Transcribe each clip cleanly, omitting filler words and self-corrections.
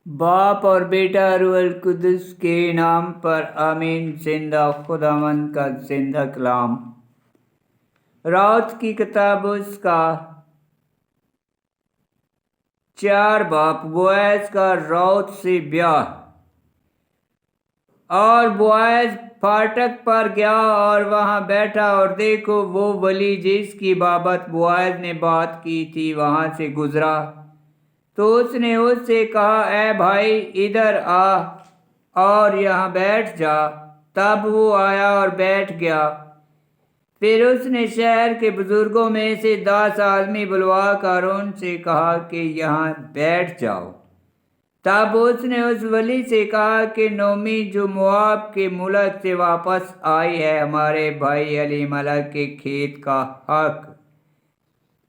बाप और बेटा रूहुल कुद्दुस के नाम पर आमीन। जिंदा खुदावंद का जिंदा कलाम। रात की किताब उसका 4 बाप। बोएज का राउत से ब्याह। और बोएज फाटक पर गया और वहां बैठा, और देखो वो वली जिसकी बाबत बोएज ने बात की थी वहां से गुजरा। तो उसने उससे कहा, ए भाई इधर आ और यहाँ बैठ जा। तब वो आया और बैठ गया। फिर उसने शहर के बुजुर्गों में से 10 आदमी बुलवा कर उनसे कहा कि यहाँ बैठ जाओ। तब उसने उस वली से कहा कि नोमी जो मोआब के मुल्क से वापस आई है, हमारे भाई एलीमलेक के खेत का हक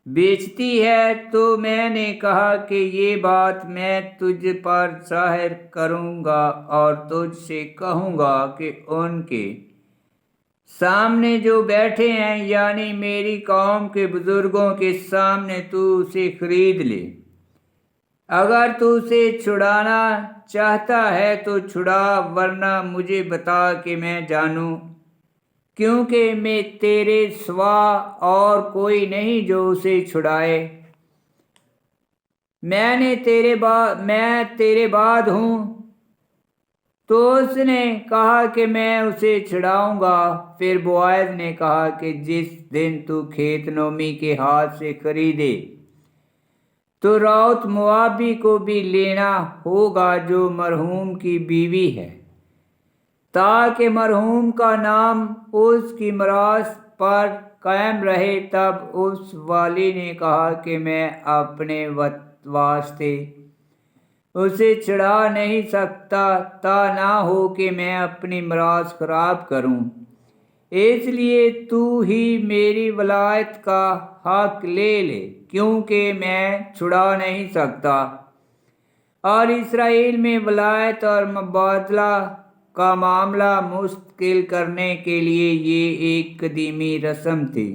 बेचती है। तो मैंने कहा कि ये बात मैं तुझ पर जाहिर करूँगा और तुझसे कहूँगा कि उनके सामने जो बैठे हैं, यानी मेरी कौम के बुजुर्गों के सामने, तू उसे खरीद ले। अगर तू उसे छुड़ाना चाहता है तो छुड़ा, वरना मुझे बता कि मैं जानूं, क्योंकि मैं तेरे सिवा और कोई नहीं जो उसे छुड़ाए। मैं तेरे बाद हूँ। तो उसने कहा कि मैं उसे छुड़ाऊंगा। फिर बोएज ने कहा कि जिस दिन तू खेत नोमी के हाथ से खरीदे तो राउत मोआबी को भी लेना होगा जो मरहूम की बीवी है, ताकि मरहूम का नाम उसकी मिरास पर कायम रहे। तब उस वाली ने कहा कि मैं अपने वास्ते उसे छुड़ा नहीं सकता, ता ना हो कि मैं अपनी मिरास खराब करूं। इसलिए तू ही मेरी वलायत का हक ले ले, क्योंकि मैं छुड़ा नहीं सकता। और इसराइल में वलायत और मुबादला का मामला मुस्तकिल करने के लिए ये एक कदीमी रस्म थी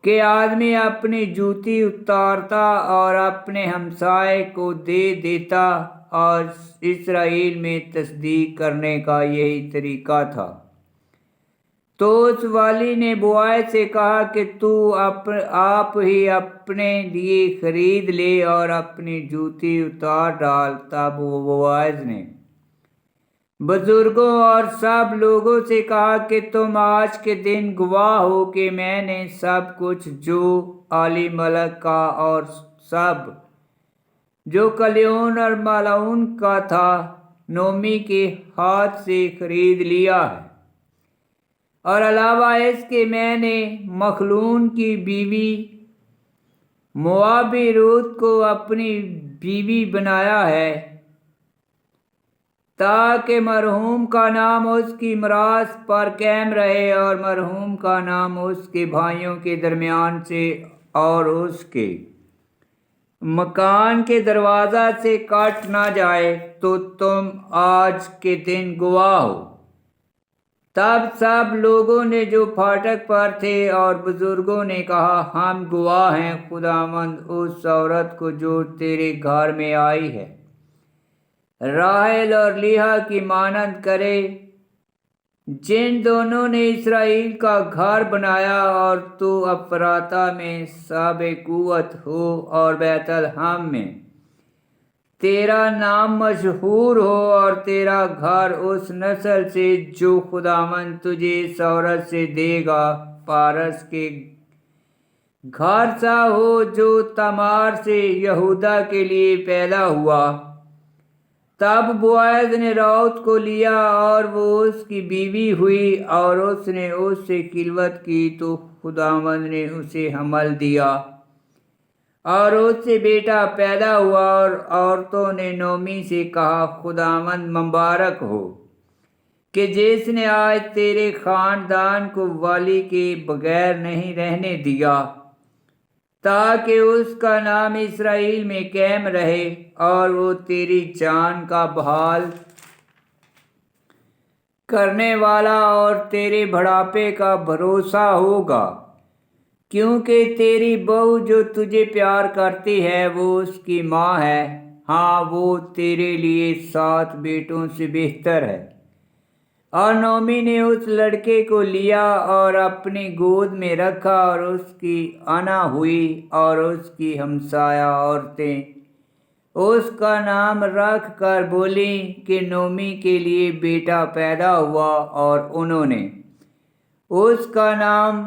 कि आदमी अपनी जूती उतारता और अपने हमसाए को दे देता, और इसराइल में तस्दीक करने का यही तरीका था। तो उस वाली ने बोएज से कहा कि तू आप ही अपने लिए खरीद ले और अपनी जूती उतार डाल। तब वो बोएज ने बुजुर्गों और सब लोगों से कहा कि तुम आज के दिन गवाह हो कि मैंने सब कुछ जो एलीमलेक का और सब जो कल्याण और मालऊन का था नोमी के हाथ से खरीद लिया है। और अलावा इसके मैंने मखलून की बीवी मोआबी रूत को अपनी बीवी बनाया है, ताकि मरहूम का नाम उसकी मिरास पर कायम रहे और मरहूम का नाम उसके भाइयों के दरमियान से और उसके मकान के दरवाजा से काट ना जाए। तो तुम आज के दिन गवाह हो। तब सब लोगों ने जो फाटक पर थे और बुजुर्गों ने कहा, हम गवाह हैं खुदावंद उस औरत को जो तेरे घर में आई है, राहेल और लिहा की मानंद करे, जिन दोनों ने इसराइल का घर बनाया। और तू अफराता में साबे कुवत हो और बैतलहम में तेरा नाम मशहूर हो, और तेरा घर उस नस्ल से जो खुदावंद तुझे इस औरत से देगा पारस के घर सा हो, जो तमार से यहूदा के लिए पैदा हुआ। तब बोएज ने राउत को लिया और वो उसकी बीवी हुई, और उसने उससे खिलवत की। तो खुदावंद ने उसे हमल दिया और उससे बेटा पैदा हुआ। और औरतों ने नोमी से कहा, खुदावंद मुबारक हो कि जिसने आज तेरे खानदान को वाली के बगैर नहीं रहने दिया, ताकि उसका नाम इसराइल में कायम रहे, और वो तेरी जान का बहाल करने वाला और तेरे बढ़ापे का भरोसा होगा, क्योंकि तेरी बहू जो तुझे प्यार करती है वो उसकी माँ है। ہاں وہ تیرے لیے 7 بیٹوں سے بہتر ہے۔ اور نعومی نے اس لڑکے کو لیا اور اپنی گود میں رکھا، اور اس کی انا ہوئی اور اس کی ہمسایہ عورتیں اس کا نام رکھ کر بولیں کہ نعومی کے لیے بیٹا پیدا ہوا، اور انہوں نے اس کا نام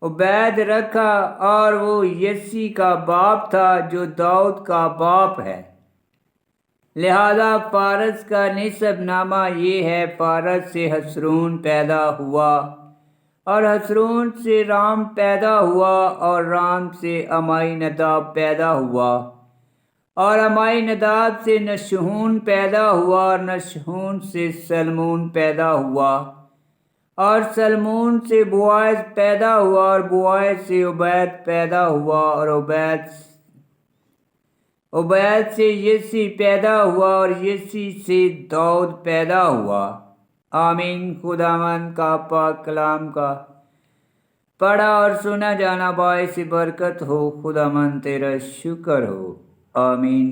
عبید رکھا، اور وہ یسی کا باپ تھا جو داؤد کا باپ ہے۔ لہذا فارس کا نسب نامہ یہ ہے، فارس سے حسرون پیدا ہوا، اور حسرون سے رام پیدا ہوا، اور رام سے امائی نداب پیدا ہوا، اور امائی نداب سے نشہون پیدا ہوا، اور نشہون سے سلمون پیدا ہوا، اور سلمون سے بوائز پیدا ہوا، اور بوائز سے عبید پیدا ہوا، اور عبید سے یسی پیدا ہوا، اور یسی سے داؤد پیدا ہوا۔ آمین۔ خداوند کا پاک کلام کا پڑھا اور سنا جانا باعث برکت ہو۔ خداوند تیرا شکر ہو۔ آمین۔